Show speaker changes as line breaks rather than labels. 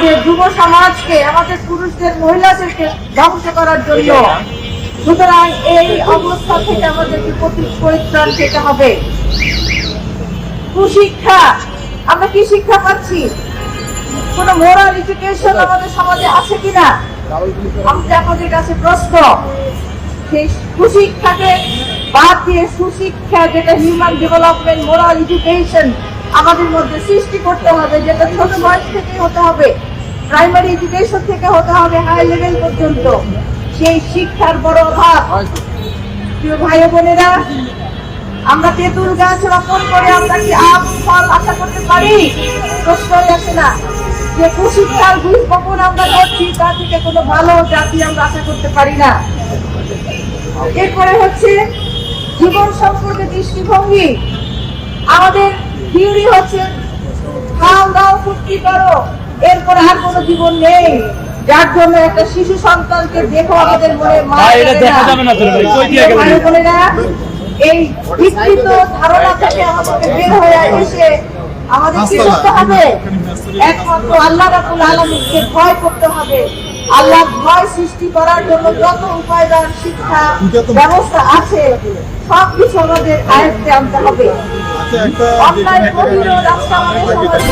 আমাদের যুব সমাজকে, আমাদের পুরুষদের মহিলাদেরকে ধ্বংস করার জন্য। সুতরাং এই অবস্থা থেকে আমাদেরকে পরিত্রাণ পেতে হবে। কুশিক্ষা, আমরা কি শিক্ষা পাচ্ছি? কোন মোরাল এডুকেশন আমাদের সমাজে আছে কিনা আমাদের কাছে প্রশ্ন। সেই কুশিক্ষাকে বাদ দিয়ে সুশিক্ষা, যেটা হিউম্যান ডেভেলপমেন্ট, মোরাল এডুকেশন আমাদের মধ্যে সৃষ্টি করতে হবে, যেটা ছোট বয়স থেকে হতে হবে, প্রাইমারি এডুকেশন থেকে হতে হবে হাই লেভেল পর্যন্ত। সেই শিক্ষার বড় অভাব। প্রিয় ভাই বোনেরা, আমরা তেঁতুল গাছ রোপণ করে আমরা কি আম ফল আশা করতে পারি? প্রশ্নই আসে না। যে কুশিক্ষার বীজ বপন আমরা করছি, তা থেকে কোনো ভালো জাতি আমরা আশা করতে পারি না। এরপরে হচ্ছে জীবন সম্পর্কে দৃষ্টিভঙ্গি। আমাদের থিওরি হচ্ছে খাও দাও ফুর্তি করো, এরপরে আর কোনো জীবন নেই। যার জন্য একটা শিশু সন্তানকে দেখো আমাদের মনে এই বিকৃত ধারণা থেকে আমাদেরকে বের হয়ে এসে আমাদের কি করতে হবে? একমাত্র আল্লাহ রাব্বুল আলামিনকে ভয় করতে হবে। আল্লাহ ভয় সৃষ্টি করার জন্য যত উপায়দান শিক্ষা ব্যবস্থা আছে সবকিছু আমাদের আয়ত্তে আনতে হবে। অন্যায় প্রতিরোধ আজকে আমাদের সমাজে